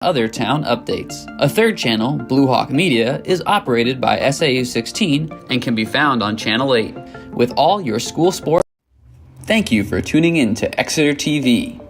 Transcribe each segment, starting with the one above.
other town updates. A third channel, Blue Hawk Media, is operated by SAU 16 and can be found on Channel 8 with all your school sports. Thank you for tuning in to Exeter TV.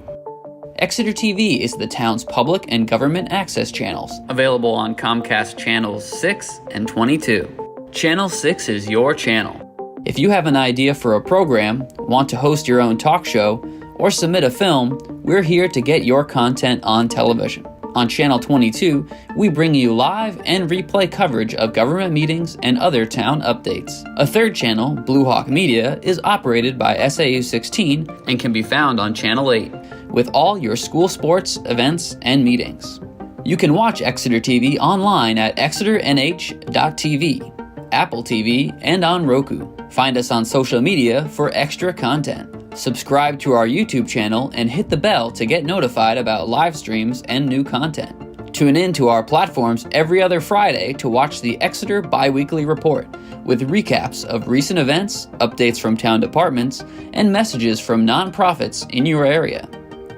Exeter TV is the town's public and government access channels, available on Comcast Channels 6 and 22. Channel 6 is your channel. If you have an idea for a program, want to host your own talk show, or submit a film, we're here to get your content on television. On Channel 22, we bring you live and replay coverage of government meetings and other town updates. A third channel, Blue Hawk Media, is operated by SAU 16 and can be found on Channel 8 with all your school sports, events, and meetings. You can watch Exeter TV online at exeternh.tv, Apple TV, and on Roku. Find us on social media for extra content. Subscribe to our YouTube channel and hit the bell to get notified about live streams and new content. Tune in to our platforms every other Friday to watch the Exeter Biweekly Report with recaps of recent events, updates from town departments, and messages from nonprofits in your area.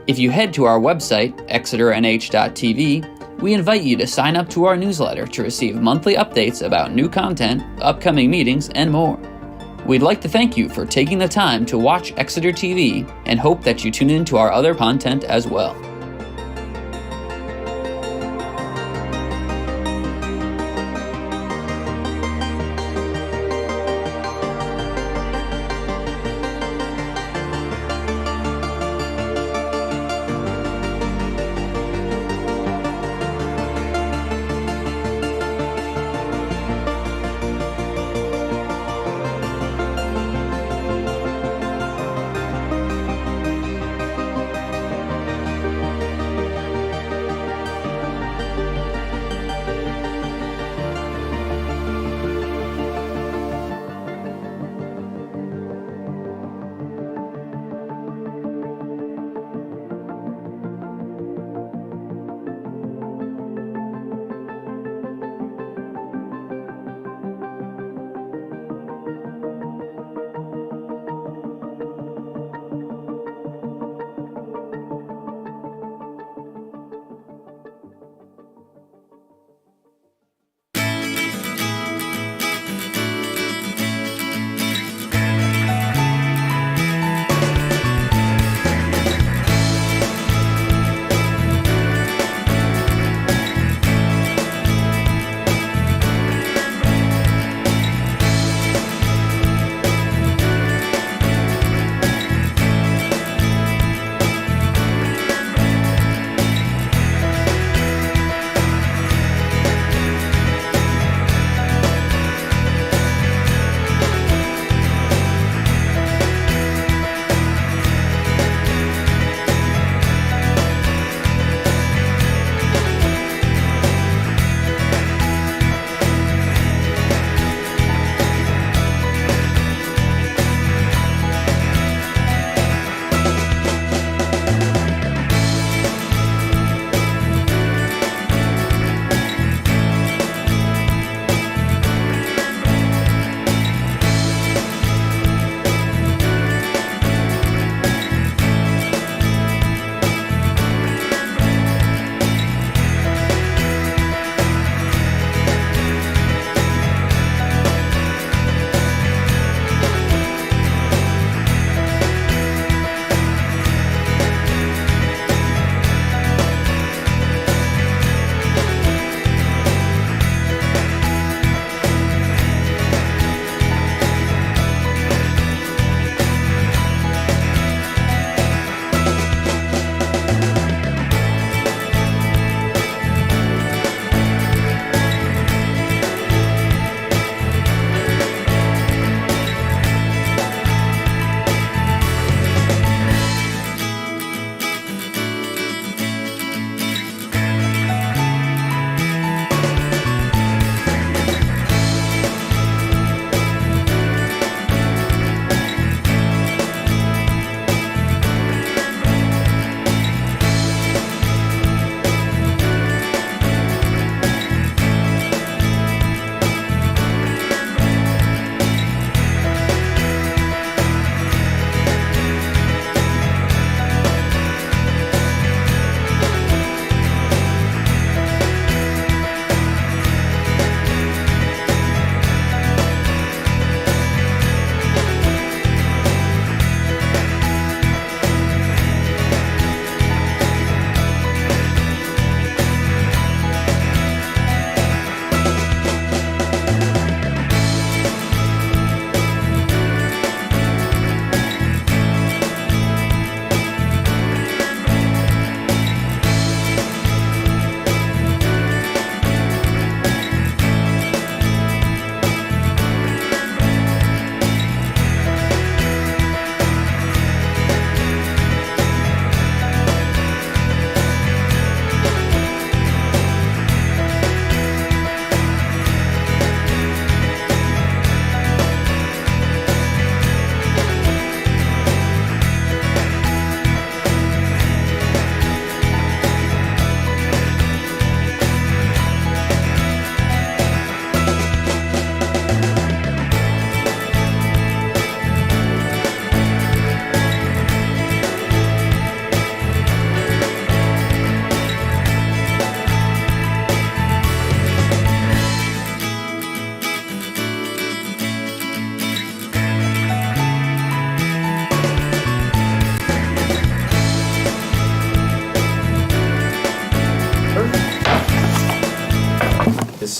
If you head to our website, exeternh.tv, we invite you to sign up to our newsletter to receive monthly updates about new content, upcoming meetings, and more. We'd like to thank you for taking the time to watch Exeter TV and hope that you tune in to our other content as well.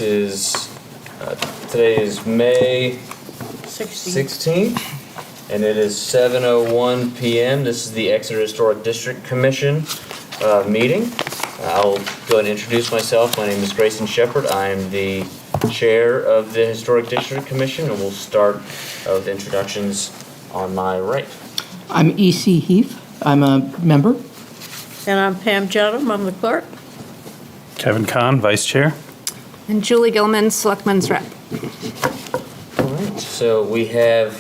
This is, today is May 16th, and it is 7:01 p.m. This is the Exeter Historic District Commission meeting. I'll go ahead and introduce myself. My name is Grayson Shepard. I am the chair of the Historic District Commission, and we'll start with introductions on my right. I'm E.C. Heath. I'm a member. And I'm Pam Judham, I'm the clerk. Kevin Kahn, Vice Chair. And Julie Gilman, Selectman's Rep. All right, so we have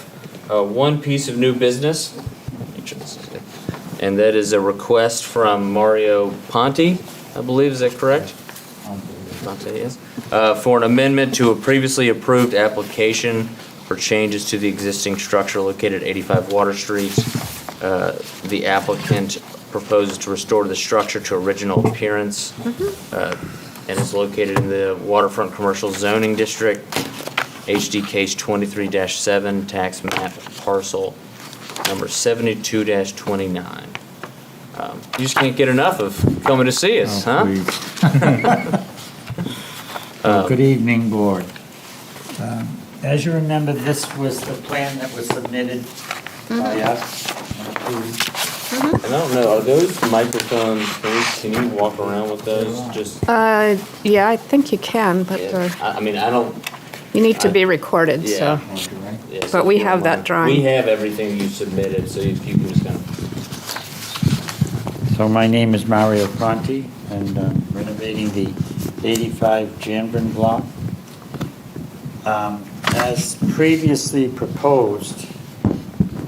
one piece of new business, and that is a request from Mario Ponte, I believe, is that correct? Ponte, yes. For an amendment to a previously approved application for changes to the existing structure located at 85 Water Street. The applicant proposes to restore the structure to original appearance, and is located in the Waterfront Commercial Zoning District, HD case 23-7, tax map parcel number 72-29. You just can't get enough of coming to see us, huh? Well, good evening, Board. As you remember, this was the plan that was submitted by us and approved. And I don't know, are those microphones, can you walk around with those? Just, Yeah, I think you can, but I mean, I don't, you need to be recorded, so. Yeah. Yeah, so But we if you have don't that mind. drawing. We have everything you submitted, so if you can just kind of. So my name is Mario Conti, and I'm renovating the 85 Janvin block. As previously proposed,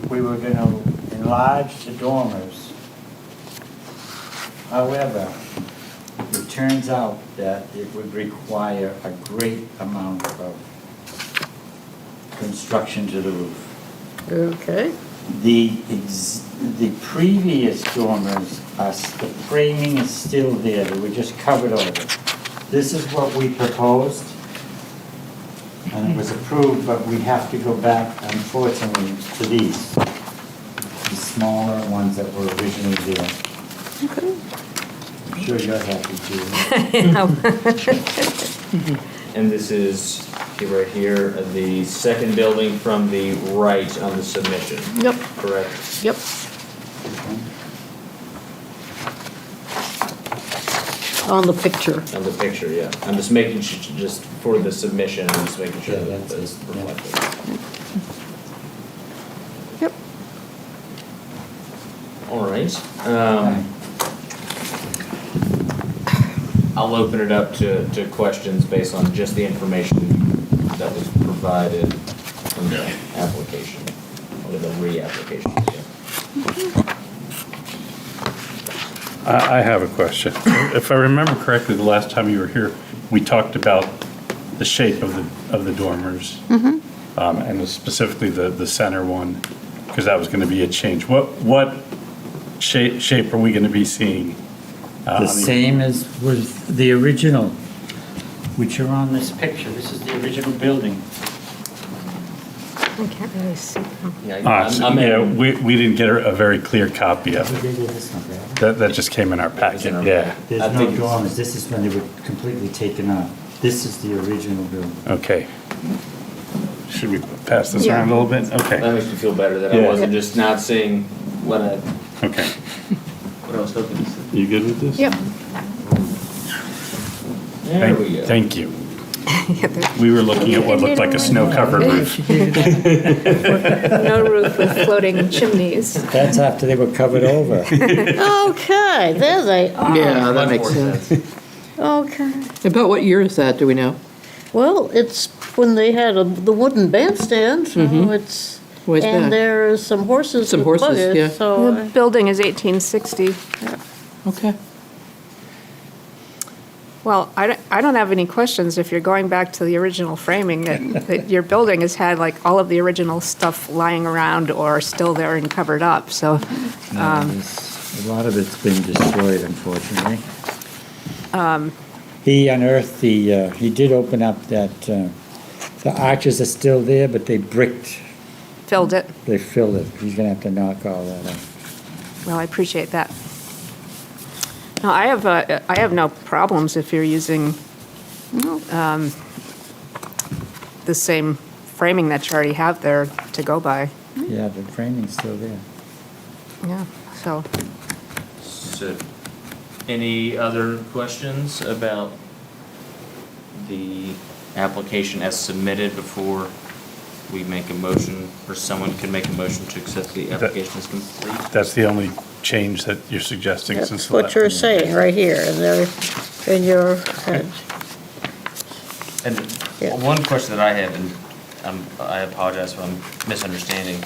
we were going to enlarge the dormers. However, it turns out that it would require a great amount of construction to the roof. Okay. The previous dormers, the framing is still there, they were just covered over. This is what we proposed, and it was approved, but we have to go back, unfortunately, to these. The smaller ones that were originally there. Okay. I'm sure you're happy too. And this is, right here, the second building from the right on the submission. Yep. Correct? Yep. On the picture. On the picture, yeah. I'm just making sure, just for the submission, I'm just making sure Yeah, that that's that's it, yeah. reflected. Yep. All right. I'll open it up to questions based on just the information that was provided from the application, or the re-application. I have a question. If I remember correctly, the last time you were here, we talked about the shape of the dormers. And specifically the center one, because that was going to be a change. What shape are we going to be seeing? The same as was the original, which are on this picture. This is the original building. I can't really see them. Yeah, Yeah, we didn't get a very clear copy of it. That just came in our packet, yeah. There's I no think it's- dormers. This is when they were completely taken off. This is the original building. Okay. Should we pass this Yeah. around a little bit? That Okay, makes me feel better that I Yeah. wasn't just not seeing what I okay. was hoping to see. You good with this? Yep. There we go. Thank you. We were looking at what looked like a snow-covered roof. No roof with floating chimneys. That's after they were covered over. Okay, there they are. Yeah, that Much makes more sense. Okay. About what year is that, do we know? Well, it's when they had the wooden bandstand, so it's, Ways back. and there's some horses Some with horses, buggies, yeah. so. The building is 1860. Okay. Well, I don't have any questions if you're going back to the original framing, that your building has had like all of the original stuff lying around or still there and covered up, so. A lot of it's been destroyed, unfortunately. He unearthed he did open up that, the arches are still there, but they Filled it. they filled it. He's gonna have to knock all that out. Well, I appreciate that. No, I have no problems if you're using the same framing that you already have there to go by. Yeah, the framing's still there. Yeah, so, So, any other questions about the application as submitted before we make a motion, or someone can make a motion to accept the application as complete? That's the only change that you're suggesting since That's the what last you're meeting. saying right here, and there, in your head. And Yeah. one question that I have, and I apologize if I'm misunderstanding.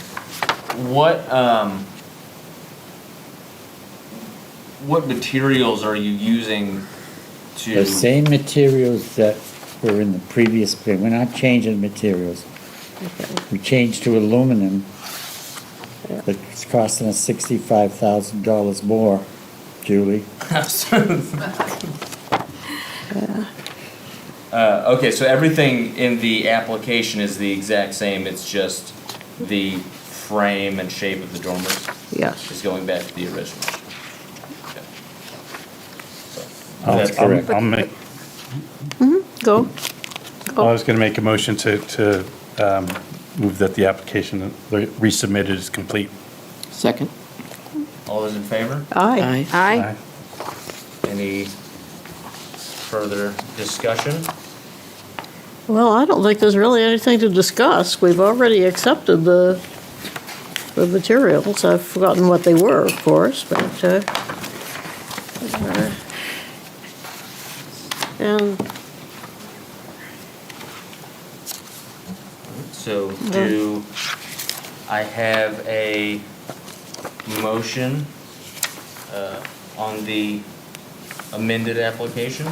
What materials are you using to? The same materials that were in the previous plan, we're not changing materials. We changed to aluminum. It's costing us $65,000 more, Julie. Okay, so everything in the application is the exact same, it's just the frame and shape of the dormers Yes. is going back to the original. Okay. So, That's correct. I'll make, Go. I was going to make a motion to move that the application resubmitted is complete. Second. all those in favor? Aye. aye. Any further discussion? Well, I don't think there's really anything to discuss. We've already accepted the materials. I've forgotten what they were, of course, but, and So do I have a motion on the amended application?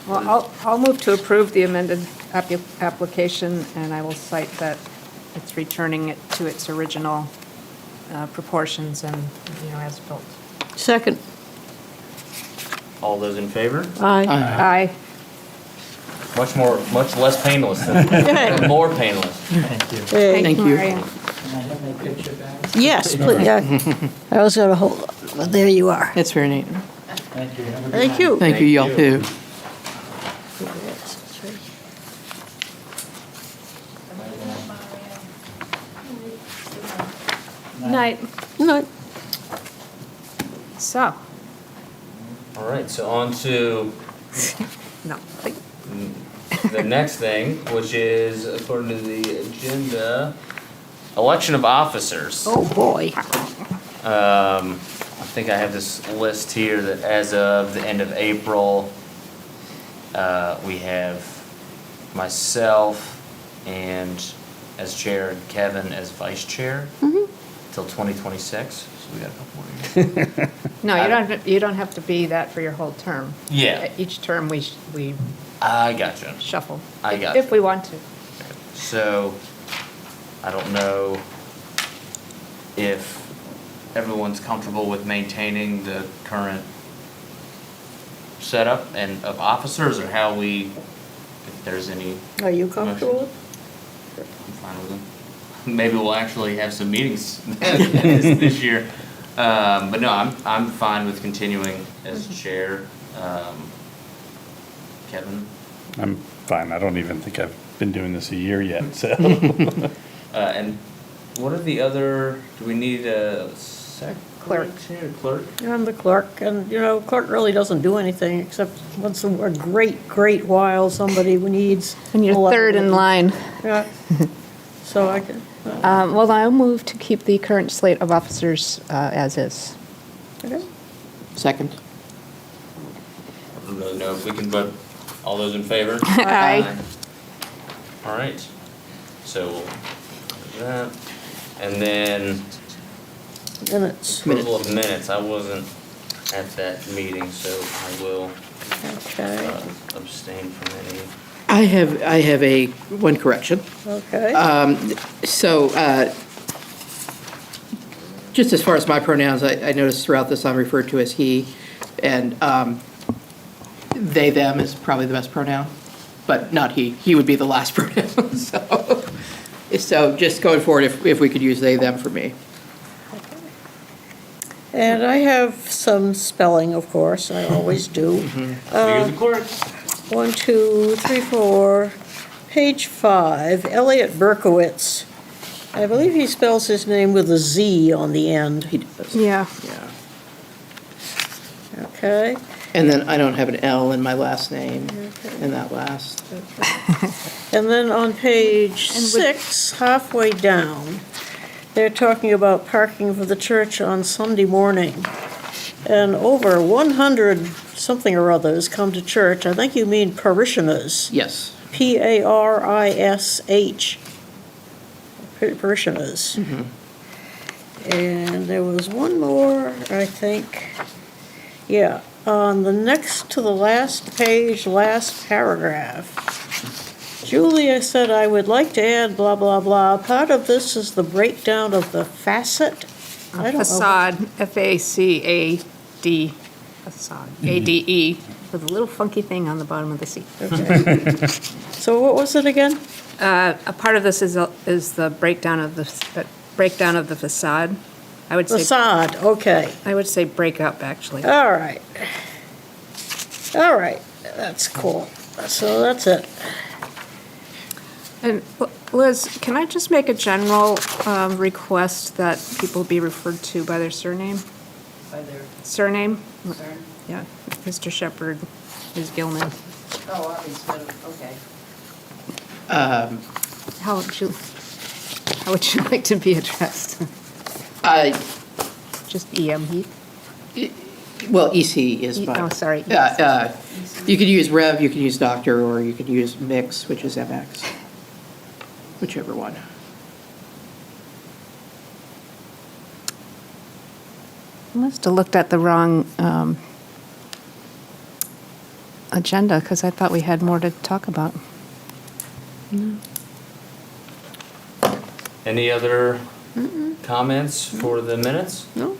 Well, I'll move to approve the amended application, and I will cite that it's returning it to its original proportions and, as built. second, All those in favor? aye. Aye. Much less painless than, more painless. Hey, Thank you. Maria. yes, please, yeah. I was gonna hold, but there you are. That's very neat. Thank you. Thank you. Thank you, y'all you. too. Night. No, So, All right, so on to no, the next thing, which is, according to the agenda, election of officers. oh, boy. I think I have this list here that as of the end of April, we have myself and as chair, and Kevin as vice chair till 2026. So we got a couple more years. no, you don't have to be that for your whole term. Yeah. Each term we I gotcha. shuffle. I gotcha. If we want to. So I don't know if everyone's comfortable with maintaining the current setup and of officers, or how we, if there's any. Are you comfortable? I'm fine with them. Maybe we'll actually have some meetings this year. But no, I'm fine with continuing as chair. Kevin? I'm fine. I don't even think I've been doing this a year yet, so. And what are the other, do we need a Clerk. Clerk? I'm the clerk, and, clerk really doesn't do anything except once in a great while somebody needs. And you're third in line. Yeah. So I can, Well, I'll move to keep the current slate of officers as is. okay. Second. I don't really know if we can vote. All those in favor? Aye. All right. So we'll do that. And then Minutes. approval of minutes. I wasn't at that meeting, so I will Okay, abstain from any. I have one correction. okay. So, just as far as my pronouns, I noticed throughout this I'm referred to as he, and they, them is probably the best pronoun, but not he. He would be the last pronoun, so just going forward, if we could use they, them for me. And I have some spelling, of course, I always do. You're the clerk. 1, 2, 3, 4, page 5, Elliot Berkowitz. I believe he spells his name with a Z on the end. He does. Yeah. Yeah. Okay, And then I don't have an L in my last name, in that last. and then on page And 6, halfway down, they're talking about parking for the church on Sunday morning. And over 100 something or others come to church. I think you mean parishioners. Yes. Parish. Parishioners. And there was one more, I think. Yeah, on the next to the last page, last paragraph. Julia said, I would like to add blah, blah, blah. Part of this is the breakdown of the facet. I don't know. Facade, F-A-C-A-D, facade, A-D-E, with a little funky thing on the bottom of the C. Okay. So what was it again? A part of this is the breakdown of the facade. I would say, Facade, okay. I would say break up, actually. All right. All right, that's cool. So that's it. And Liz, can I just make a general request that people be referred to by their surname? By their Surname? concern. Yeah, Mr. Shepherd is Gilman. Oh, obviously, okay. How would you like to be addressed? Just E.M. Heath? Well, EC is fine. Oh, sorry. You could use Rev, you could use Doctor, or you could use Mix, which is MX. Whichever one. I must have looked at the wrong agenda, because I thought we had more to talk about. Any other comments for the minutes? No?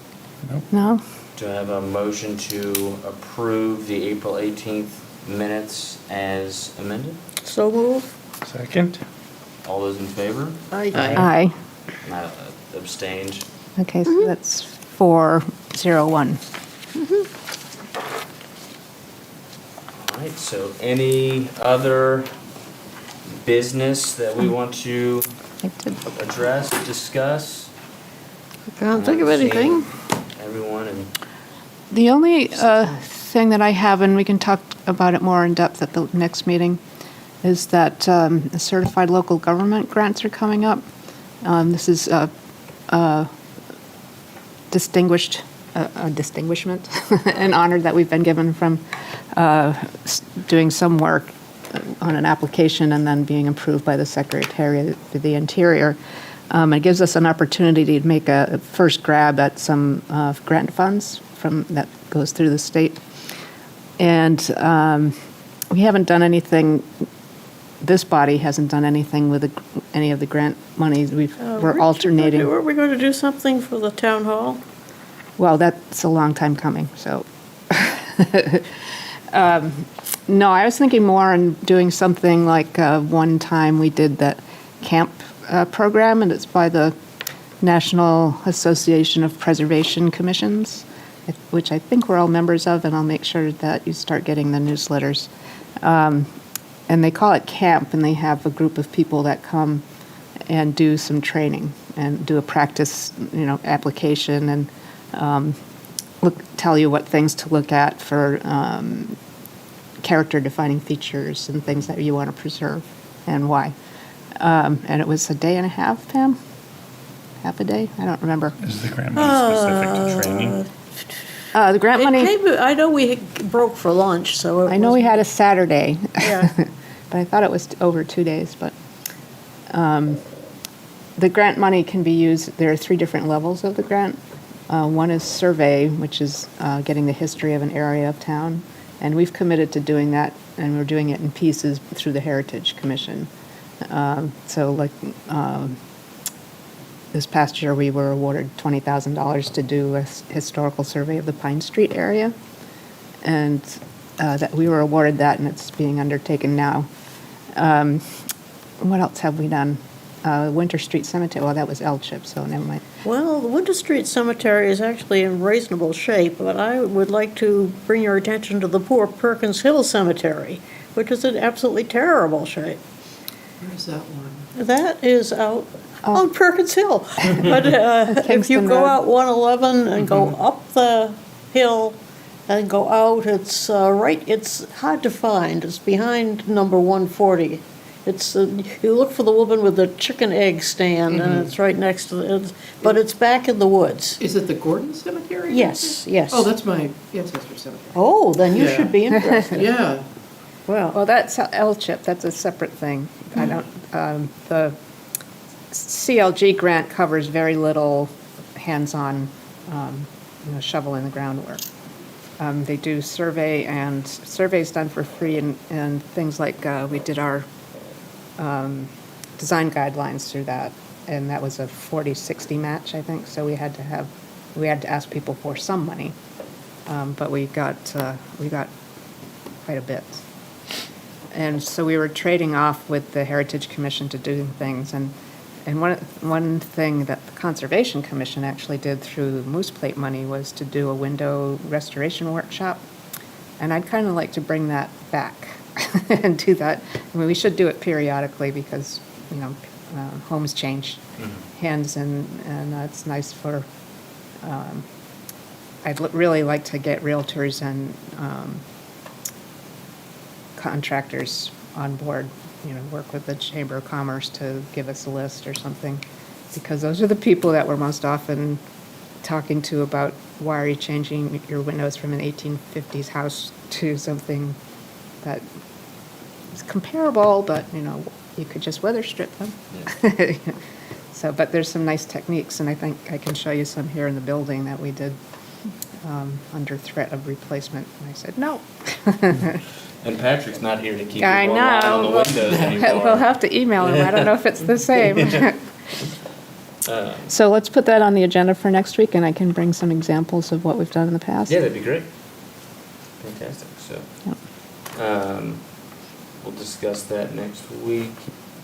No? Do I have a motion to approve the April 18th minutes as amended? So move? Second? All those in favor? Aye. Aye. I abstained. Okay, so that's 401. All right, so any other business that we want to I did. address, discuss? Can't think of anything. Everyone and The only thing that I have, and we can talk about it more in depth at the next meeting, is that the certified local government grants are coming up. This is a distinguishment, an honor that we've been given from doing some work on an application and then being approved by the Secretary of the Interior. It gives us an opportunity to make a first grab at some grant funds that goes through the state. And we haven't done anything, this body hasn't done anything with any of the grant monies. We're alternating. Were we going to do something for the town hall? Well, that's a long time coming, so. No, I was thinking more on doing something like one time we did that camp program, and it's by the National Association of Preservation Commissions, which I think we're all members of, and I'll make sure that you start getting the newsletters. And they call it camp, and they have a group of people that come and do some training and do a practice, application and tell you what things to look at for character-defining features and things that you want to preserve and why. And it was a day and a half, Pam? Half a day? I don't remember. Is the grant money specific to training? The grant money, I know we broke for lunch, so. I know we had a Saturday, Yeah. but I thought it was over 2 days. But the grant money can be used, there are 3 different levels of the grant. One is survey, which is getting the history of an area of town. And we've committed to doing that, and we're doing it in pieces through the Heritage Commission. This past year, we were awarded $20,000 to do a historical survey of the Pine Street area. And that we were awarded that, and it's being undertaken now. What else have we done? Winter Street Cemetery, well, that was L-chip, so never mind. Well, the Winter Street Cemetery is actually in reasonable shape, but I would like to bring your attention to the poor Perkins Hill Cemetery, which is in absolutely terrible shape. Where's that one? That is out on Perkins Hill. But if you Kingston go Road. out 111 and go up the hill and go out, it's it's hard to find. It's behind number 140. It's, you look for the woman with the chicken egg stand, and it's right next to it, but it's back in the woods. Is it the Gordon Cemetery? Yes, yes. Oh, that's my ancestor's cemetery. Oh, then you Yeah. should be interested. Yeah. Well, that's L-chip, that's a separate thing. I don't, the CLG grant covers very little hands-on, shovel in the ground work. They do surveys done for free and things like, we did our design guidelines through that, and that was a 40-60 match, I think, so we had to ask people for some money, but we got quite a bit. And so we were trading off with the Heritage Commission to do things, and one thing that the Conservation Commission actually did through Moose Plate money was to do a window restoration workshop, and I'd kind of like to bring that back and do that. I mean, we should do it periodically because, homes change hands, and it's nice for, really like to get realtors and contractors on board, work with the Chamber of Commerce to give us a list or something, because those are the people that we're most often talking to about why are you changing your windows from an 1850s house to something that is comparable, but, you could just weather strip them. So, but there's some nice techniques, and I think I can show you some here in the building that we did under threat of replacement, and I said, no. And Patrick's not here to keep I people around on the know. windows anymore. We'll have to email him. I don't know if it's the same. So let's put that on the agenda for next week, and I can bring some examples of what we've done in the past. Yeah, that'd be great. Fantastic, so. Yep. We'll discuss that next week.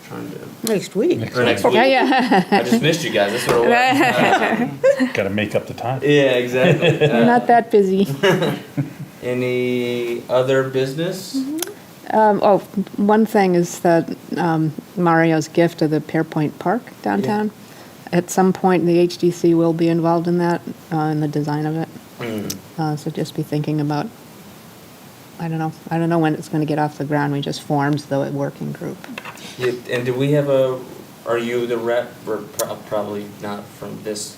Trying to, Next week. or next week. Yeah. I just missed you guys, that's what it was. Got to make up the time. Yeah, exactly. We're not that busy. Any other business? One thing is that Mario's gift of the Pearpoint Park downtown. At some point, the HDC will be involved in that, in the design of it. So just be thinking about, I don't know when it's going to get off the ground. We just formed the working group. Yeah, and do we have are you the rep, or probably not from this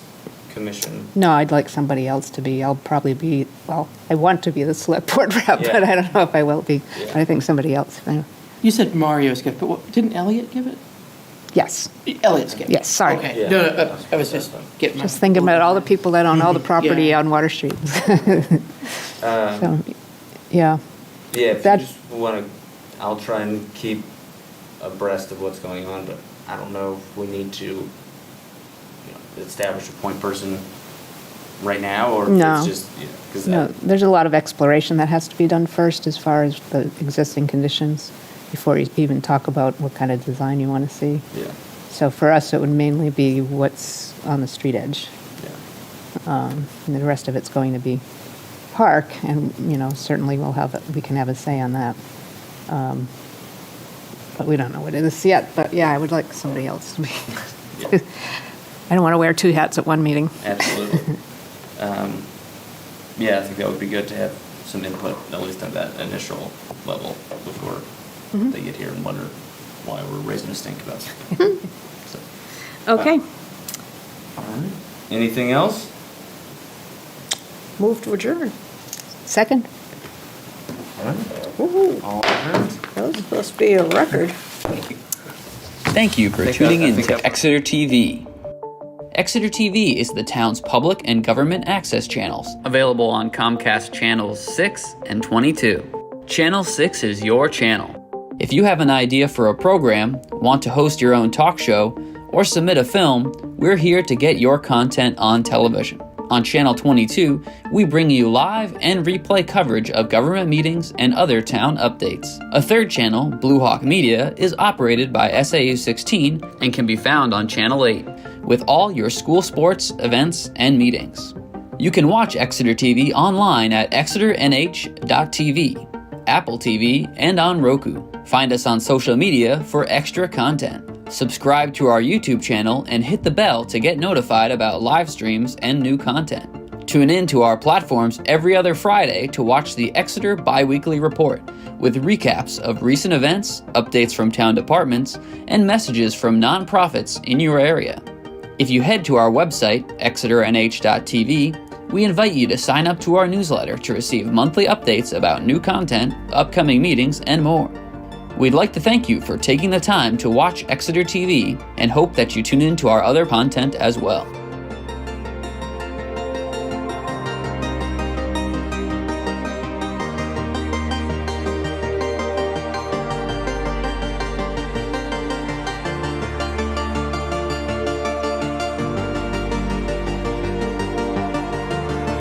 commission? No, I'd like somebody else to be. I'll probably be, I want to be the select board rep, Yeah. but I don't know if I will be. Yeah. But I think somebody else. You said Mario's gift, but didn't Elliot give it? Yes. Elliot's gift. Yes, sorry. Okay. Yeah. No, I was just getting my. Just thinking about all the people that own all the property Yeah. on Water Street. So, yeah. Yeah, if That- you just want to, I'll try and keep abreast of what's going on, but I don't know if we need to, establish a point person right now, or if No. it's just, because No, there's a lot of exploration that has to be done first as far as the existing conditions before you even talk about what kind of design you want to see. yeah, So for us, it would mainly be what's on the street edge. yeah. And the rest of it's going to be park, and, certainly we can have a say on that. But we don't know what it is yet, but yeah, I would like somebody else to be. I don't want to wear two hats at one meeting. Absolutely. Yeah, I think that would be good to have some input, at least at that initial level, before they get here and wonder why we're raising a stink about something. So, Okay. all right. Anything else? Move to adjourn. Second? Woo-hoo. All right. That was supposed to be a record. Thank you for I think tuning I in think to that- Exeter TV. Exeter TV is the town's public and government access channels, available on Comcast Channels 6 and 22. Channel 6 is your channel. If you have an idea for a program, want to host your own talk show, or submit a film, we're here to get your content on television. On Channel 22, we bring you live and replay coverage of government meetings and other town updates. A third channel, Blue Hawk Media, is operated by SAU 16 and can be found on Channel 8, with all your school sports, events, and meetings. You can watch Exeter TV online at exeternh.tv, Apple TV, and on Roku. Find us on social media for extra content. Subscribe to our YouTube channel and hit the bell to get notified about live streams and new content. Tune in to our platforms every other Friday to watch the Exeter Biweekly Report with recaps of recent events, updates from town departments, and messages from nonprofits in your area. If you head to our website, exeternh.tv, we invite you to sign up to our newsletter to receive monthly updates about new content, upcoming meetings, and more. We'd like to thank you for taking the time to watch Exeter TV and hope that you tune in to our other content as well.